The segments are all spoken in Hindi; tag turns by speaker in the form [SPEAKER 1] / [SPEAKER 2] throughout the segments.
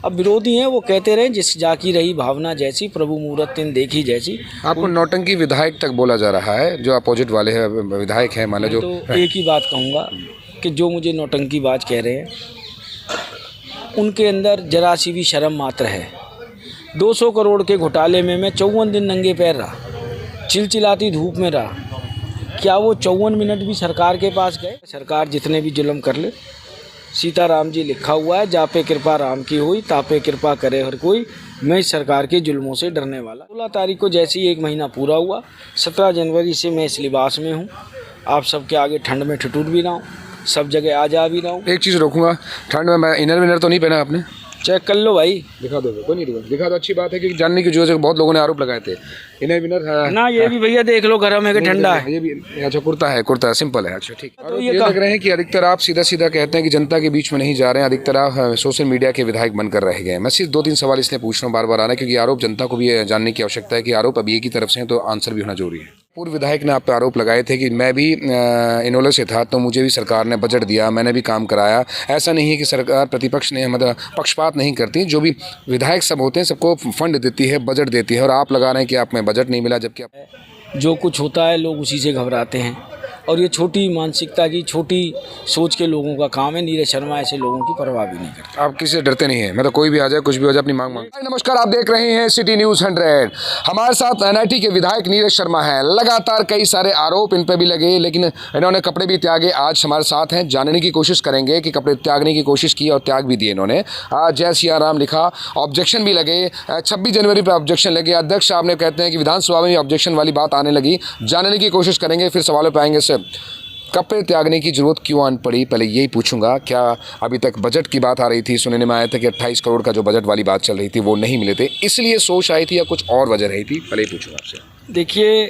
[SPEAKER 1] अब विरोधी हैं वो कहते रहे जिस जाकी रही भावना जैसी, प्रभु मूरत तिन देखी जैसी।
[SPEAKER 2] आपको नौटंकी विधायक तक बोला जा रहा है, जो अपोजिट वाले हैं विधायक हैं, मान लो जो।
[SPEAKER 1] तो एक ही बात कहूँगा कि जो मुझे नौटंकीबाज कह रहे हैं उनके अंदर जरा सी भी शर्म मात्र है। 200 करोड़ के घोटाले में मैं 54 दिन नंगे पैर रहा, चिलचिलाती धूप में रहा। क्या वो 54 मिनट भी सरकार के पास गए? सरकार जितने भी जुल्म कर ले, सीताराम जी लिखा हुआ है, जापे कृपा राम की हुई तापे कृपा करे हर कोई। मैं इस सरकार के जुल्मों से डरने वाला। 16 तारीख को जैसे ही 1 महीना पूरा हुआ, 17 जनवरी से मैं इस लिबास में हूँ। आप सबके आगे ठंड में ठिठुर भी रहा हूँ, सब जगह आ जा भी रहा हूँ।
[SPEAKER 2] एक चीज़ रोकूंगा, ठंड में मैं इनर विनर तो नहीं पहना आपने?
[SPEAKER 1] चेक कर लो भाई,
[SPEAKER 2] दिखा दो। कोई नहीं दिखा दो, अच्छी बात है कि जानने की जरूरत है। बहुत लोगों ने आरोप लगाए थे इनर विनर है
[SPEAKER 1] ना, ये भी भैया देख लो गरम है कि ठंडा है।
[SPEAKER 2] ये भी अच्छा कुर्ता है, कुर्ता सिंपल है। अच्छा ठीक।
[SPEAKER 1] तो
[SPEAKER 2] ये लग रहे हैं कि अधिकतर आप सीधा सीधा कहते हैं कि जनता के बीच में नहीं जा रहे हैं, अधिकतर आप सोशल मीडिया के विधायक बनकर रह गए हैं। मैं सिर्फ 2-3 सवाल इसलिए पूछ रहा हूँ बार बार आ रहा है क्योंकि आरोप जनता को भी जानने की आवश्यकता है कि आरोप अब एक ही तरफ से हैं, तो आंसर भी होना जरूरी है। पूर्व विधायक ने आप पे आरोप लगाए थे कि मैं भी इनोले से था तो मुझे भी सरकार ने बजट दिया, मैंने भी काम कराया। ऐसा नहीं है कि सरकार प्रतिपक्ष ने मतलब पक्षपात नहीं करती, जो भी विधायक सब होते हैं सबको फंड देती है, बजट देती है, और आप लगा रहे हैं कि आप में बजट नहीं मिला, जबकि
[SPEAKER 1] जो कुछ होता है लोग उसी से घबराते हैं और ये छोटी मानसिकता की, छोटी सोच के लोगों का काम है। नीरज शर्मा ऐसे लोगों की परवाह भी नहीं करता।
[SPEAKER 2] आप किसी से डरते नहीं है, मतलब कोई भी आ जाए, कुछ भी हो जाए, अपनी मांग। नमस्कार, आप देख रहे हैं सिटी न्यूज़ 100। हमारे साथ एनआईटी के विधायक नीरज शर्मा हैं। लगातार कई सारे आरोप इन पर भी लगे, लेकिन इन्होंने कपड़े भी त्यागे। आज हमारे साथ हैं, जानने की कोशिश करेंगे कि कपड़े त्यागने की कोशिश की और त्याग भी दिए इन्होंने। आज जय सिया राम लिखा, ऑब्जेक्शन भी लगे। 26 जनवरी पर ऑब्जेक्शन लगे। अध्यक्ष साहब ने कहते हैं कि विधानसभा में ऑब्जेक्शन वाली बात आने लगी। जानने की कोशिश करेंगे, फिर सवालों पर आएंगे। सर, कपड़े त्यागने की जरूरत क्यों आन पड़ी, पहले यही पूछूंगा। क्या अभी तक बजट की बात आ रही थी, सुनने में आया था कि 28 करोड़ का जो बजट वाली बात चल रही थी वो नहीं मिले थे, इसलिए सोच आई थी या कुछ और वजह रही थी? पहले ही पूछूंगा आपसे।
[SPEAKER 1] देखिए,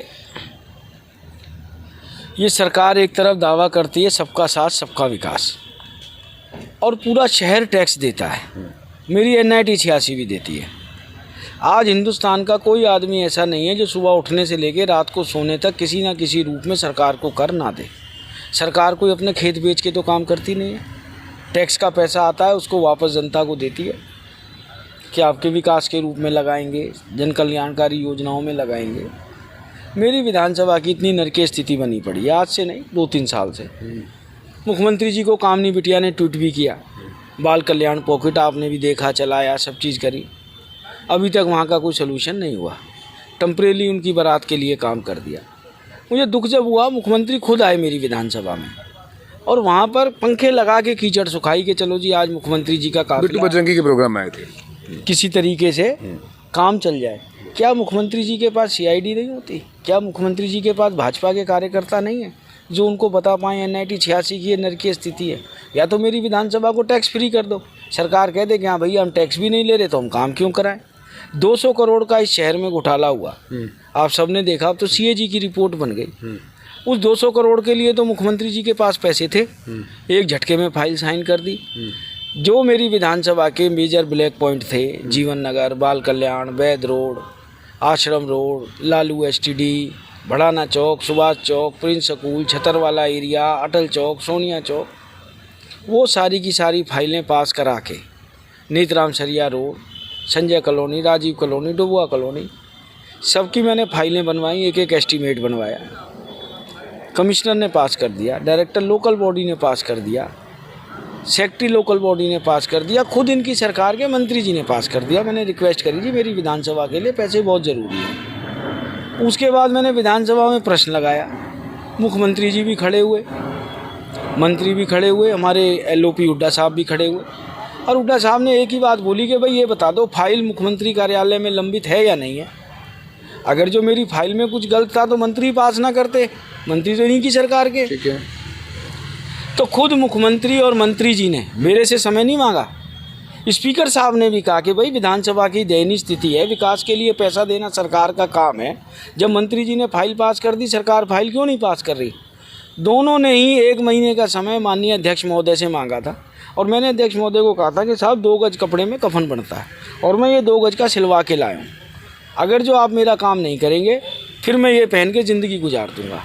[SPEAKER 1] ये सरकार एक तरफ दावा करती है सबका साथ सबका विकास, और पूरा शहर टैक्स देता है। मेरी एनआईटी 86 भी देती है। आज हिंदुस्तान का कोई आदमी ऐसा नहीं है जो सुबह उठने से लेकर रात को सोने तक किसी ना किसी रूप में सरकार को कर ना दे। सरकार कोई अपने खेत बेच के तो काम करती नहीं है। टैक्स का पैसा आता है, उसको वापस जनता को देती है कि आपके विकास के रूप में लगाएंगे, जन कल्याणकारी योजनाओं में लगाएंगे। मेरी विधानसभा की इतनी नरकी स्थिति बनी पड़ी है, आज से नहीं 2-3 साल से। मुख्यमंत्री जी को कामनी बिटिया ने ट्वीट भी किया, बाल कल्याण पॉकेट आपने भी देखा, चलाया, सब चीज़ करी। अभी तक वहाँ का कोई सलूशन नहीं हुआ। टेम्परेरी उनकी बारात के लिए काम कर दिया। मुझे दुख जब हुआ, मुख्यमंत्री खुद आए मेरी विधानसभा में और वहाँ पर पंखे लगा के कीचड़ सुखाई के चलो जी आज मुख्यमंत्री जी का
[SPEAKER 2] बिट्टू बजरंगी के प्रोग्राम में आए थे,
[SPEAKER 1] किसी तरीके से काम चल जाए। क्या मुख्यमंत्री जी के पास सीआईडी नहीं होती? क्या मुख्यमंत्री जी के पास भाजपा के कार्यकर्ता नहीं है जो उनको बता पाएँ एनआईटी 86 की नरकी स्थिति है? या तो मेरी विधानसभा को टैक्स फ्री कर दो। सरकार कह दे कि हाँ भैया हम टैक्स भी नहीं ले रहे तो हम काम क्यों कराएं। 200 करोड़ का इस शहर में घोटाला हुआ, आप सबने देखा। अब तो सीएजी की रिपोर्ट बन गई। उस 200 करोड़ के लिए तो मुख्यमंत्री जी के पास पैसे थे, एक झटके में फाइल साइन कर दी। जो मेरी विधानसभा के मेजर ब्लैक पॉइंट थे, जीवन नगर, बाल कल्याण, वैद रोड, आश्रम रोड, लालू एसटीडी, भड़ाना चौक, Subhash Chowk, Prince school, छतरवाला area, अटल चौक, सोनिया चौक, वो सारी की सारी फाइलें पास करा के नीतराम सरिया road, Sanjay colony, Rajiv colony, Dubua colony, सबकी मैंने फाइलें बनवाई, एक एक एस्टीमेट बनवाया। कमिश्नर ने पास कर दिया, डायरेक्टर लोकल बॉडी ने पास कर दिया, सेक्रेटरी लोकल बॉडी ने पास कर दिया, खुद इनकी सरकार के मंत्री जी ने पास कर दिया। मैंने रिक्वेस्ट करी जी मेरी विधानसभा के लिए पैसे बहुत ज़रूरी है। उसके बाद मैंने विधानसभा में प्रश्न लगाया, मुख्यमंत्री जी भी खड़े हुए, मंत्री भी खड़े हुए, हमारे एलओपी हुड्डा साहब भी खड़े हुए, और हुड्डा साहब ने एक ही बात बोली कि भाई ये बता दो फाइल मुख्यमंत्री कार्यालय में लंबित है या नहीं है। अगर जो मेरी फाइल में कुछ गलत था तो मंत्री पास ना करते, मंत्री तो इन्हीं की सरकार के।
[SPEAKER 2] ठीक है।
[SPEAKER 1] तो खुद मुख्यमंत्री और मंत्री जी ने मेरे से समय नहीं मांगा। स्पीकर साहब ने भी कहा कि भाई विधानसभा की दयनीय स्थिति है, विकास के लिए पैसा देना सरकार का काम है। जब मंत्री जी ने फाइल पास कर दी, सरकार फाइल क्यों नहीं पास कर रही? दोनों ने ही 1 महीने का समय माननीय अध्यक्ष महोदय से मांगा था, और मैंने अध्यक्ष महोदय को कहा था कि साहब 2 गज कपड़े में कफन बनता है और मैं ये 2 गज का सिलवा के लाया हूँ। अगर जो आप मेरा काम नहीं करेंगे फिर मैं ये पहन के ज़िंदगी गुजार दूँगा।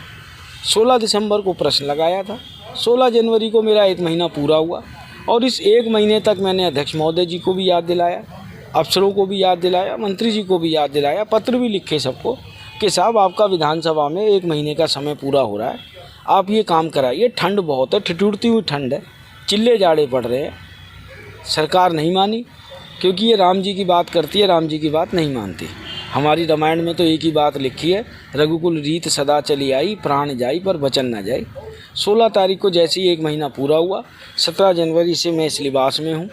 [SPEAKER 1] 16 दिसंबर को प्रश्न लगाया था, 16 जनवरी को मेरा 1 महीना पूरा हुआ। और इस 1 महीने तक मैंने अध्यक्ष महोदय जी को भी याद दिलाया, अफसरों को भी याद दिलाया, मंत्री जी को भी याद दिलाया, पत्र भी लिखे सबको कि साहब आपका विधानसभा में 1 महीने का समय पूरा हो रहा है, आप ये काम कराइए। ठंड बहुत है, ठिठुरती हुई ठंड है, चिल्ले जाड़े पड़ रहे हैं। सरकार नहीं मानी क्योंकि ये राम जी की बात करती है, राम जी की बात नहीं मानती। हमारी रामायण में तो एक ही बात लिखी है, रघुकुल रीत सदा चली आई, प्राण जाई पर वचन न जाई। 16 तारीख को जैसे ही 1 महीना पूरा हुआ, 17 जनवरी से मैं इस लिबास में हूँ।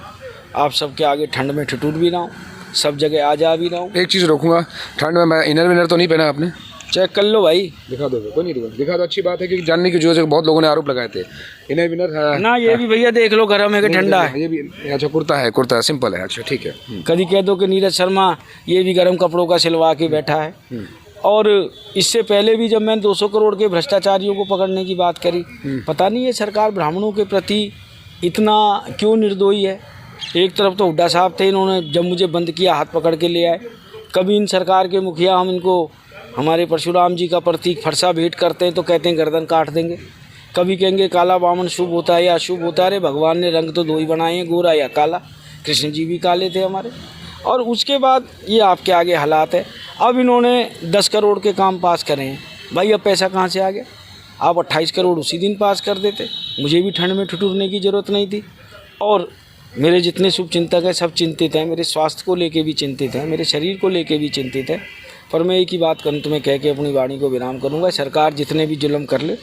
[SPEAKER 1] आप सबके आगे ठंड में ठिठुर भी रहा हूँ, सब जगह आ जा भी रहा हूँ।
[SPEAKER 2] एक चीज़ रोकूंगा, ठंड में मैं इनर विनर तो नहीं पहना आपने?
[SPEAKER 1] चेक कर लो भाई,
[SPEAKER 2] दिखा दो, कोई नहीं दिखा दो, अच्छी बात है क्योंकि जानने की जो है बहुत लोगों ने आरोप लगाए थे इनर विनर है
[SPEAKER 1] ना। ये भी भैया देख लो, गर्म है कि ठंडा है।
[SPEAKER 2] ये भी अच्छा कुर्ता है, कुर्ता सिंपल है, अच्छा ठीक है।
[SPEAKER 1] कभी कह दो कि नीरज शर्मा ये भी गर्म कपड़ों का सिलवा के बैठा है। और इससे पहले भी जब मैंने 200 करोड़ के भ्रष्टाचारियों को पकड़ने की बात करी, पता नहीं ये सरकार ब्राह्मणों के प्रति इतना क्यों निर्दयी है। एक तरफ तो हुड्डा साहब थे, इन्होंने जब मुझे बंद किया हाथ पकड़ के ले आए। कभी इन सरकार के मुखिया हम इनको हमारे परशुराम जी का प्रतीक फरसा भेंट करते हैं तो कहते हैं गर्दन काट देंगे। कभी कहेंगे काला बामन शुभ होता है या अशुभ होता है। अरे भगवान ने रंग तो 2 ही बनाए हैं, गोरा या काला। कृष्ण जी भी काले थे हमारे। और उसके बाद ये आपके आगे हालात है। अब इन्होंने 10 करोड़ के काम पास करे हैं। भाई अब पैसा कहाँ से आ गया? आप 28 करोड़ उसी दिन पास कर देते, मुझे भी ठंड में ठिठुरने की ज़रूरत नहीं थी। और मेरे जितने शुभ चिंतक हैं सब चिंतित हैं, मेरे स्वास्थ्य को लेके भी चिंतित हैं, मेरे शरीर को लेके भी चिंतित हैं। पर मैं एक ही बात करूँ तुम्हें कह के अपनी वाणी को विराम करूँगा, सरकार जितने भी जुल्म कर ले,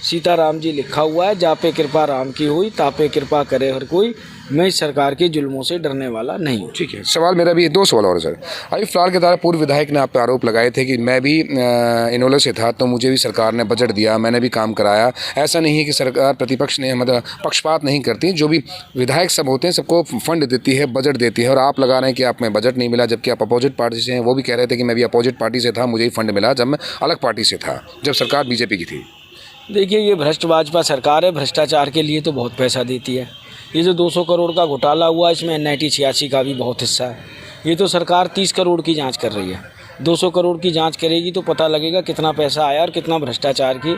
[SPEAKER 1] सीताराम जी लिखा हुआ है, जा पे कृपा राम की हुई तापे कृपा करे हर कोई। मैं इस सरकार के जुल्मों से डरने वाला नहीं हूँ।
[SPEAKER 2] ठीक है, सवाल मेरा भी 2 सवाल और सर। अभी फिलहाल के द्वारा पूर्व विधायक ने आप पे आरोप लगाए थे कि मैं भी इनोले से था तो मुझे भी सरकार ने बजट दिया, मैंने भी काम कराया। ऐसा नहीं है कि सरकार प्रतिपक्ष ने मतलब पक्षपात नहीं करती, जो भी विधायक सब होते हैं सबको फंड देती है, बजट देती है। और आप लगा रहे हैं कि आप में बजट नहीं मिला, जबकि आप अपोजिट पार्टी से हैं। वो भी कह रहे थे कि मैं भी अपोजिट पार्टी से था, मुझे ही फंड मिला जब मैं अलग पार्टी से था, जब सरकार बीजेपी की थी।
[SPEAKER 1] देखिए ये भ्रष्ट भाजपा सरकार है, भ्रष्टाचार के लिए तो बहुत पैसा देती है। ये जो 200 करोड़ का घोटाला हुआ इसमें NIT 86 का भी बहुत हिस्सा है। ये तो सरकार 30 करोड़ की जांच कर रही है, 200 करोड़ की जांच करेगी तो पता लगेगा कितना पैसा आया और कितना भ्रष्टाचार के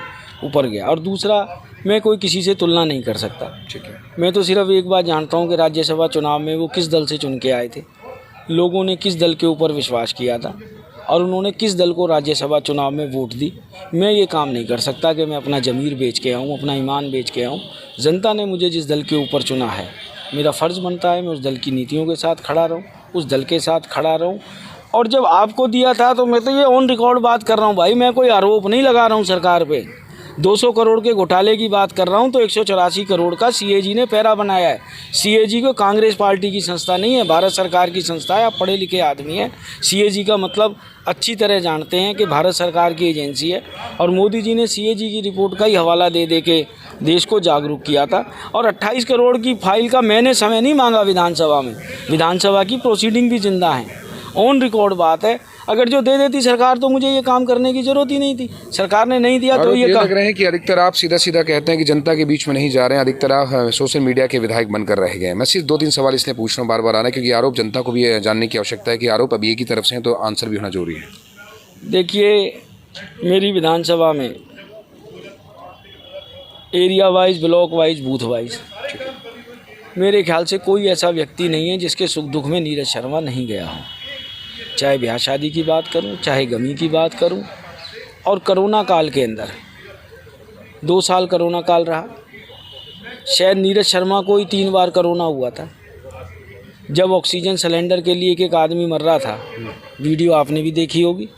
[SPEAKER 1] ऊपर गया। और दूसरा, मैं कोई किसी से तुलना नहीं कर सकता।
[SPEAKER 2] ठीक है,
[SPEAKER 1] मैं तो सिर्फ एक बात जानता हूँ कि राज्यसभा चुनाव में वो किस दल से चुन के आए थे, लोगों ने किस दल के ऊपर विश्वास किया था और उन्होंने किस दल को राज्यसभा चुनाव में वोट दी। मैं ये काम नहीं कर सकता कि मैं अपना ज़मीर बेच के आऊँ, अपना ईमान बेच के आऊँ। जनता ने मुझे जिस दल के ऊपर चुना है, मेरा फ़र्ज़ बनता है मैं उस दल की नीतियों के साथ खड़ा रहूँ, उस दल के साथ खड़ा रहूँ। और जब आपको दिया था तो मैं तो ये ऑन रिकॉर्ड बात कर रहा हूँ भाई, मैं कोई आरोप नहीं लगा रहा हूँ सरकार पे। 200 करोड़ के घोटाले की बात कर रहा हूँ तो 184 करोड़ का CAG ने पैरा बनाया है। CAG को कांग्रेस पार्टी की संस्था नहीं है, भारत सरकार की संस्था है। आप पढ़े लिखे आदमी हैं, CAG का मतलब अच्छी तरह जानते हैं कि भारत सरकार की एजेंसी है। और मोदी जी ने CAG की रिपोर्ट का ही हवाला दे दे के देश को जागरूक किया था। और 28 करोड़ की फाइल का मैंने समय नहीं मांगा विधानसभा में, विधानसभा की प्रोसीडिंग भी जिंदा है, ऑन रिकॉर्ड बात है। अगर जो दे देती सरकार तो मुझे ये काम करने की ज़रूरत ही नहीं थी। सरकार ने नहीं दिया तो ये
[SPEAKER 2] लग रहे हैं कि अधिकतर आप सीधा सीधा कहते हैं कि जनता के बीच में नहीं जा रहे हैं, अधिकतर आप सोशल मीडिया के विधायक बनकर रह गए हैं। मैं सिर्फ 2-3 सवाल इसलिए पूछ रहा हूँ बार बार आ रहा है क्योंकि आरोप जनता को भी जानने की आवश्यकता है कि आरोप अभी एक ही तरफ से हैं तो आंसर भी होना जरूरी है।
[SPEAKER 1] देखिए मेरी विधानसभा में area wise, block wise, booth wise मेरे ख्याल से कोई ऐसा व्यक्ति नहीं है जिसके सुख दुख में नीरज शर्मा नहीं गया हो। चाहे ब्याह शादी की बात करूं, चाहे गमी की बात करूं। और कोरोना काल के अंदर 2 साल कोरोना काल रहा, शायद नीरज शर्मा को ही 3 बार कोरोना हुआ था। जब ऑक्सीजन सिलेंडर के लिए एक आदमी मर रहा था, वीडियो आपने भी देखी होगी।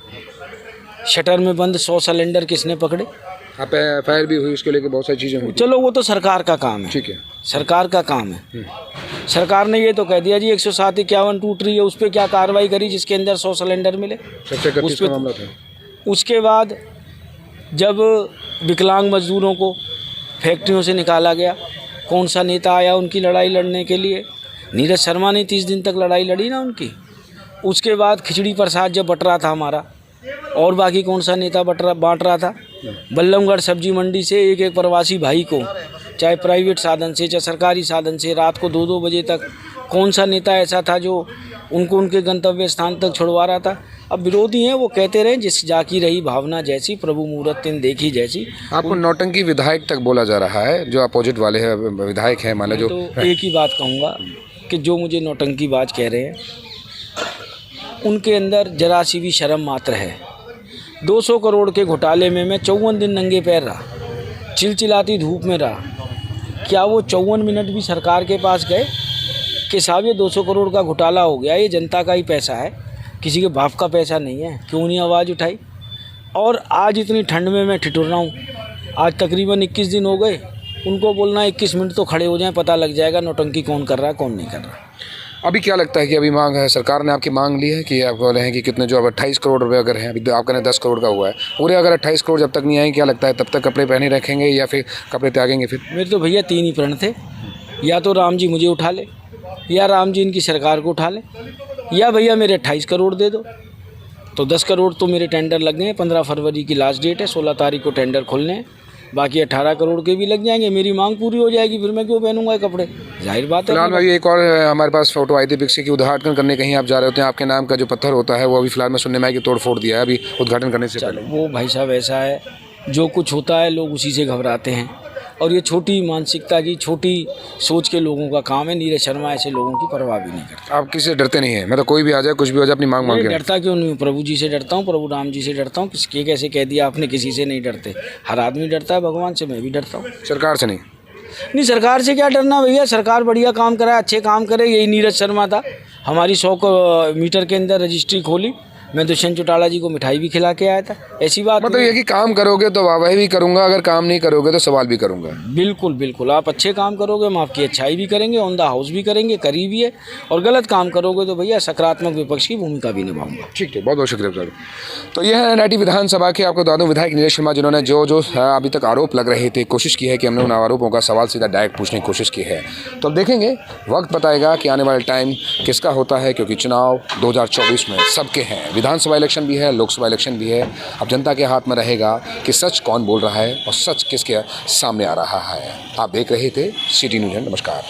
[SPEAKER 1] शटर में बंद 100 सिलेंडर किसने पकड़े?
[SPEAKER 2] आप FIR भी हुई, उसको लेकर बहुत सारी चीज़ें हुई।
[SPEAKER 1] चलो वो तो सरकार का काम है, ठीक है, सरकार का काम है। सरकार ने ये तो कह दिया जी 107-51 टूट रही है, उस पर क्या कार्रवाई करी जिसके अंदर 100 सिलेंडर मिले? उस पर मामला था। उसके बाद जब विकलांग मजदूरों को फैक्ट्रियों से निकाला गया, कौन सा नेता आया उनकी लड़ाई लड़ने के लिए? नीरज शर्मा ने 30 दिन तक लड़ाई लड़ी ना उनकी। उसके बाद खिचड़ी प्रसाद जब बट रहा था हमारा, और बाकी कौन सा नेता बांट रहा था? बल्लभगढ़ सब्जी मंडी से एक एक प्रवासी भाई को, चाहे प्राइवेट साधन से चाहे सरकारी साधन से, रात को 2-2 बजे तक कौन सा नेता ऐसा था जो उनको उनके गंतव्य स्थान तक छुड़वा रहा था। अब विरोधी हैं, वो कहते रहे जिस जाकी रही भावना जैसी, प्रभु मूरत तिन देखी जैसी।
[SPEAKER 2] आपको नौटंकी विधायक तक बोला जा रहा है, जो अपोजिट वाले हैं विधायक हैं, मान लो जो
[SPEAKER 1] तो एक ही बात कहूँगा कि जो मुझे नौटंकीबाज कह रहे हैं उनके अंदर जरा सी भी शर्म मात्र है। 200 करोड़ के घोटाले में मैं 54 दिन नंगे पैर रहा, चिलचिलाती धूप में रहा। क्या वो 54 मिनट भी सरकार के पास गए कि साहब ये 200 करोड़ का घोटाला हो गया, ये जनता का ही पैसा है, किसी के बाप का पैसा नहीं है? क्यों नहीं आवाज़ उठाई? और आज इतनी ठंड में मैं ठिठुर रहा हूँ, आज तकरीबन 21 दिन हो गए। उनको बोलना 21 मिनट तो खड़े हो जाएं, पता लग जाएगा नौटंकी कौन कर रहा है कौन नहीं कर रहा।
[SPEAKER 2] अभी क्या लगता है कि अभी मांग है, सरकार ने आपकी मांग ली है कि आप बोले हैं कि कितने जो अब 28 करोड़ रुपए अगर हैं, अभी तो आपका 10 करोड़ का हुआ है, पूरे अगर 28 करोड़ जब तक नहीं आए, क्या लगता है तब तक कपड़े पहने रखेंगे या फिर कपड़े त्यागेंगे? फिर
[SPEAKER 1] मेरे तो भैया 3 ही प्रण थे, या तो राम जी मुझे उठा ले, या राम जी इनकी सरकार को उठा ले, या भैया मेरे 28 करोड़ दे दो। तो 10 करोड़ तो मेरे टेंडर लग गए, 15 फरवरी की लास्ट डेट है, 16 तारीख को टेंडर खोलने हैं, बाकी 18 करोड़ के भी लग जाएंगे, मेरी मांग पूरी हो जाएगी, फिर मैं क्यों पहनूंगा ये कपड़े? जाहिर बात है।
[SPEAKER 2] फिलहाल अभी एक और हमारे पास फोटो आई थी पिक्सी की, उद्घाटन करने कहीं आप जा रहे होते हैं, आपके नाम का जो पत्थर होता है वो अभी फिलहाल में सुनने में आया कि तोड़ फोड़ दिया है अभी उद्घाटन करने से पहले।
[SPEAKER 1] वो भाई साहब ऐसा है, जो कुछ होता है लोग उसी से घबराते हैं, और ये छोटी मानसिकता की, छोटी सोच के लोगों का काम है। नीरज शर्मा ऐसे लोगों की परवाह भी नहीं करता।
[SPEAKER 2] आप किसी से डरते नहीं है? मतलब कोई भी आ जाए, कुछ भी हो जाए, अपनी मांग मांग के?
[SPEAKER 1] डरता क्यों नहीं हूँ? प्रभु जी से डरता हूँ, प्रभु राम जी से डरता हूँ। किसके कैसे कह दिया आपने किसी से नहीं डरते? हर आदमी डरता है, भगवान से मैं भी डरता हूँ।
[SPEAKER 2] सरकार से नहीं?
[SPEAKER 1] नहीं, सरकार से क्या डरना भैया, सरकार बढ़िया काम कराए, अच्छे काम करे। यही नीरज शर्मा था, हमारी 100 मीटर के अंदर रजिस्ट्री खोली, मैं दुष्यंत चौटाला जी को मिठाई भी खिला के आया था। ऐसी बात
[SPEAKER 2] मतलब ये कि काम करोगे तो वाहवाही भी करूंगा, अगर काम नहीं करोगे तो सवाल भी करूंगा।
[SPEAKER 1] बिल्कुल बिल्कुल, आप अच्छे काम करोगे हम आपकी अच्छाई भी करेंगे, ऑन द हाउस भी करेंगे, करी भी है, और गलत काम करोगे तो भैया सकारात्मक विपक्ष की भूमिका भी निभाऊंगा।
[SPEAKER 2] ठीक है, बहुत बहुत शुक्रिया सर। तो यह है NIT विधानसभा के आपको बता दूं विधायक नीरज शर्मा, जिन्होंने जो जो अभी तक आरोप लग रहे थे, कोशिश की है कि हमने उन आरोपों का सवाल सीधा डायरेक्ट पूछने की कोशिश की है। तो अब देखेंगे, वक्त बताएगा कि आने वाले टाइम किसका होता है, क्योंकि चुनाव 2024 में सबके हैं, विधानसभा इलेक्शन भी है, लोकसभा इलेक्शन भी है। अब जनता के हाथ में रहेगा कि सच कौन बोल रहा है और सच किसके सामने आ रहा है। आप देख रहे थे सिटी न्यूज़। नमस्कार।